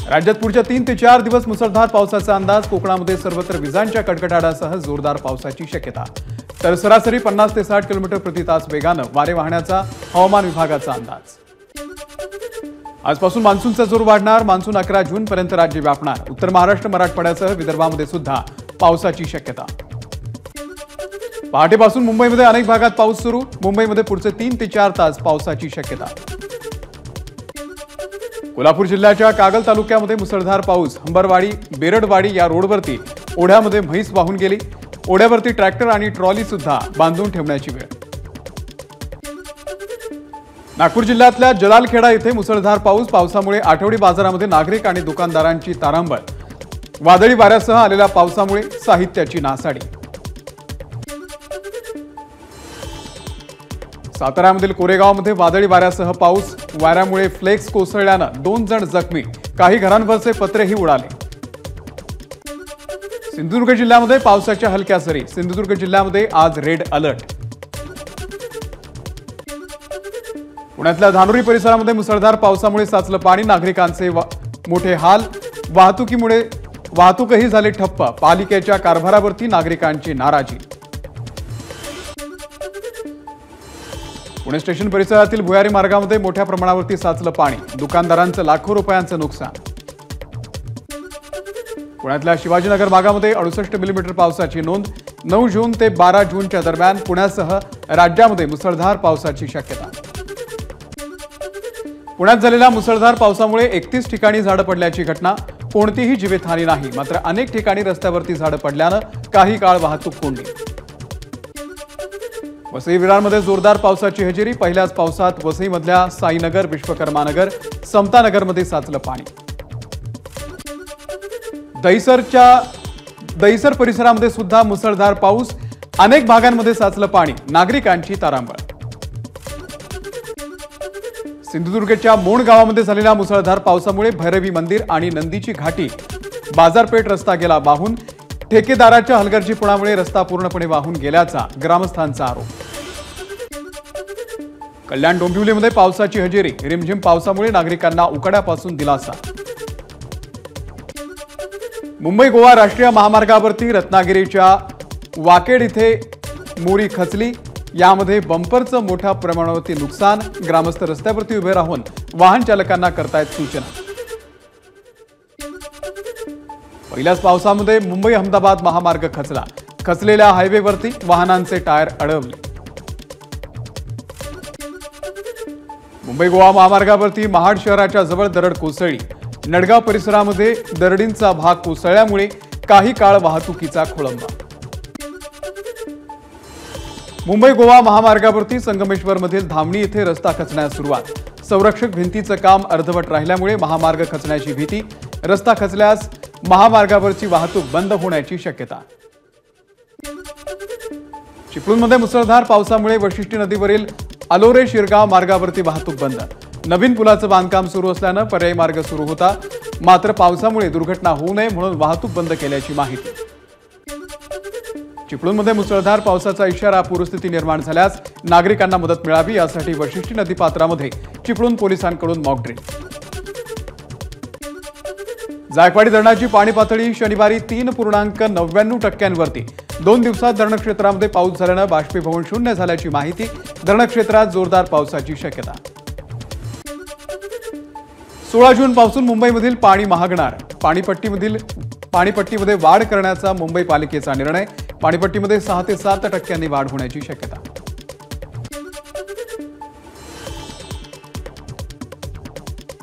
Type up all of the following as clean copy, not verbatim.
राज्यात पुढच्या 3 ते 4 दिवस मुसळधार पावसाचा अंदाज। कोकणामध्ये सर्वत्र विजांच्या कडकडाटासह जोरदार पावसाची शक्यता। तर सरासरी 50 ते 60 किलोमीटर प्रति तास वेगाने वारे वाहण्याचा हवामान विभागाचा अंदाज। आजपासून मान्सूनचा जोर वाढणार। मान्सून 11 जून पर्यंत राज्य व्यापणार। उत्तर महाराष्ट्र, मराठवाड्यासह विदर्भामध्ये सुद्धा पावसाची शक्यता। पहाटेपासून मुंबईमध्ये अनेक भागात पाऊस सुरू। मुंबईमध्ये पुढचे 3 ते 4 तास पावसाची शक्यता। कोल्हापूर जिल्ह्याच्या कागल तालुक्यामध्ये मुसळधार पाऊस। हंबरवाडी बेरडवाडी या रोडवरती ओढ्यामध्ये म्हैस वाहून गेली। ओढ्यावरती ट्रॅक्टर आणि ट्रॉली सुद्धा बांधून ठेवण्याची वेळ। नागपूर जिल्ह्यातल्या जलालखेडा येथे मुसळधार पाऊस। पावसामुळे आठवडी बाजारामध्ये नागरिक आणि दुकानदारांची तारांबळ। वादळी वाऱ्यासह आलेल्या पावसामुळे साहित्याची नासाडी। साताऱ्यामधील कोरेगावमध्ये वादळी वाऱ्यासह पाऊस। वाऱ्यामुळे फ्लेक्स कोसळल्यानं 2 जण जखमी। काही घरांवरचे पत्रेही उडाले। सिंधुदुर्ग जिल्ह्यामध्ये पावसाच्या हलक्या सरी। सिंधुदुर्ग जिल्ह्यामध्ये आज रेड अलर्ट। पुण्यातल्या धानोरी परिसरामध्ये मुसळधार पावसामुळे साचलं पाणी। नागरिकांचे मोठे हाल। वाहतूकही झाली ठप्प। पालिकेच्या कारभारावरती नागरिकांची नाराजी। पुणे स्टेशन परिसरातील भुयारी मार्गामध्ये मोठ्या प्रमाणावरती साचलं पाणी। दुकानदारांचं लाखो रुपयांचं नुकसान। पुण्यातल्या शिवाजीनगर भागामध्ये 68 मिलीमीटर पावसाची नोंद। 9 जून ते 12 जूनच्या दरम्यान पुण्यासह राज्यामध्ये मुसळधार पावसाची शक्यता। पुण्यात झालेल्या मुसळधार पावसामुळे 31 ठिकाणी झाडं पडल्याची घटना। कोणतीही जीवितहानी नाही, मात्र अनेक ठिकाणी रस्त्यावरती झाडं पडल्यानं काही काळ वाहतूक कोंडली। वसई विरारमध्ये जोरदार पावसाची हजेरी। पहिल्याच पावसात वसईमधल्या साईनगर, विश्वकर्मानगर, समतानगरमध्ये साचलं पाणी। दहिसर परिसरामध्ये सुद्धा मुसळधार पाऊस। अनेक भागांमध्ये साचलं पाणी। नागरिकांची तारांबळ। सिंधुदुर्गच्या मोण गावामध्ये झालेल्या मुसळधार पावसामुळे भैरवी मंदिर आणि नंदीची घाटी बाजारपेठ रस्ता गेला वाहून। ठेकेदाराच्या हलगर्जीपणामुळे रस्ता पूर्णपणे वाहून गेल्याचा ग्रामस्थांचा आरोप। कल्याण डोंबिवलीमध्ये पावसाची हजेरी। रिमझिम पावसामुळे नागरिकांना उकाड्यापासून दिलासा। मुंबई गोवा राष्ट्रीय महामार्गावरती रत्नागिरीच्या वाकेड इथे मोरी खचली। यामध्ये बंपरचं मोठ्या प्रमाणावरती नुकसान। ग्रामस्थ रस्त्यावरती उभे राहून वाहन चालकांना करतायत सूचना। पहिल्याच पावसामध्ये मुंबई अहमदाबाद महामार्ग खचला। खचलेल्या हायवेवरती वाहनांचे टायर अडवले। मुंबई गोवा महामार्गावरती महाड शहराच्या जवळ दरड कोसळली। नडगाव परिसरामध्ये दरडींचा भाग कोसळल्यामुळे काही काळ वाहतुकीचा खोळंबा। मुंबई गोवा महामार्गावरती संगमेश्वरमधील धामणी येथे रस्ता खचण्यास सुरुवात। संरक्षक भिंतीचं काम अर्धवट राहिल्यामुळे महामार्ग खचण्याची भीती। रस्ता खचल्यास महामार्गावरची वाहतूक बंद होण्याची शक्यता। चिपळूणमध्ये मुसळधार पावसामुळे वशिष्ठी नदीवरील अलोरे शिरगाव मार्गावरती वाहतूक बंद। नवीन पुलाचं बांधकाम सुरू असल्यानं पर्यायी मार्ग सुरू होता, मात्र पावसामुळे दुर्घटना होऊ नये म्हणून वाहतूक बंद केल्याची माहिती। चिपळूणमध्ये मुसळधार पावसाचा इशारा। पूरस्थिती निर्माण झाल्यास नागरिकांना मदत मिळावी यासाठी वशिष्ठी नदीपात्रामध्ये चिपळूण पोलिसांकडून मॉक ड्रिल। जायकवाडी धरणाची पाणी पातळी शनिवारी 3.99% वरती। 2 दिवसात धरण क्षेत्रामध्ये पाऊस झाल्यानं बाष्पीभवन शून्य झाल्याची माहिती। धरण क्षेत्रात जोरदार पावसाची शक्यता। 16 जून पासून मुंबईमधील पाणी महागणार। पाणीपट्टीमध्ये वाढ करण्याचा मुंबई पालिकेचा निर्णय। पाणीपट्टीमध्ये 6 ते 7% वाढ होण्याची शक्यता।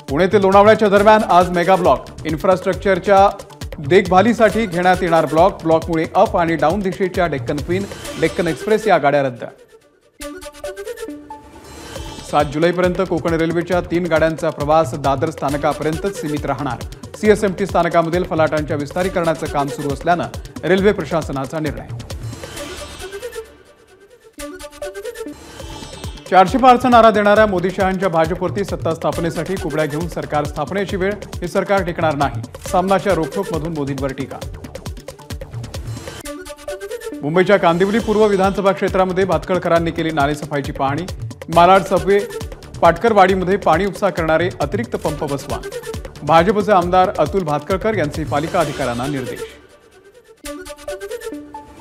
पुणे ते लोणावळ्याच्या दरम्यान आज मेगा ब्लॉक। इन्फ्रास्ट्रक्चरच्या देखभालीसाठी घेण्यात येणार ब्लॉक। ब्लॉकमुळे अप आणि डाऊन दिशेच्या डेक्कन क्वीन, डेक्कन एक्सप्रेस या गाड्या रद्द। 7 जुलैपर्यंत कोकण रेल्वेच्या 3 गाड्यांचा प्रवास दादर स्थानकापर्यंतच सीमित राहणार। सीएसएमटी स्थानकामधील फलाटांच्या विस्तारीकरणाचं काम सुरू असल्यानं रेल्वे प्रशासनाचा निर्णय। 400 पारचा नारा देणाऱ्या मोदी शहांच्या भाजपवरती सत्ता स्थापनेसाठी कुबड्या घेऊन सरकार स्थापनेची वेळ। हे सरकार टिकणार नाही। सामनाच्या रोखोकमधून मोदींवर टीका। मुंबईच्या कांदिवली पूर्व विधानसभा क्षेत्रामध्ये भातखळकरांनी केली नालेसफाईची पाहणी। मालाड सबवे पाटकरवाडीमध्ये पाणी उपसा करणारे अतिरिक्त पंप बसवा। भाजपचे आमदार अतुल भातखळकर यांचे पालिका अधिकाऱ्यांना निर्देश.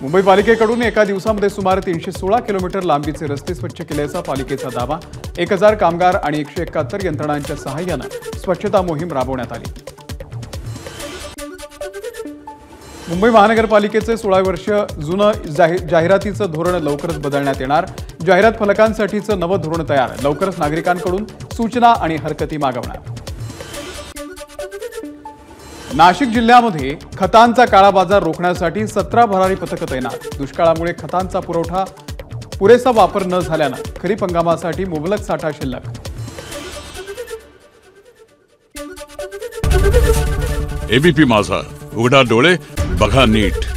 मुंबई पालिकेकडून एका दिवसामध्ये सुमारे 316 किलोमीटर लांबीचे रस्ते स्वच्छ केल्याचा पालिकेचा दावा. 1000 कामगार आणि 171 यंत्रणांच्या सहाय्यानं स्वच्छता मोहीम राबवण्यात आली. मुंबई महानगरपालिकेचे 16 वर्ष जुनं जाहिरातीचं धोरण लवकरच बदलण्यात येणार. जाहिरात फलकांसाठीचं नवं धोरण तयार. लवकरच नागरिकांकडून सूचना आणि हरकती मागवणार. नाशिक जिल्ह्यामध्ये खतांचा काळा बाजार रोखण्यासाठी 17 भरारी पथकं तैनात. दुष्काळामुळे खतांचा पुरवठा पुरेसा वापर न झाल्यानं खरीप हंगामासाठी मुबलक साठा शिल्लक. एबीपी माझा, उघडा डोळे बघा नीट.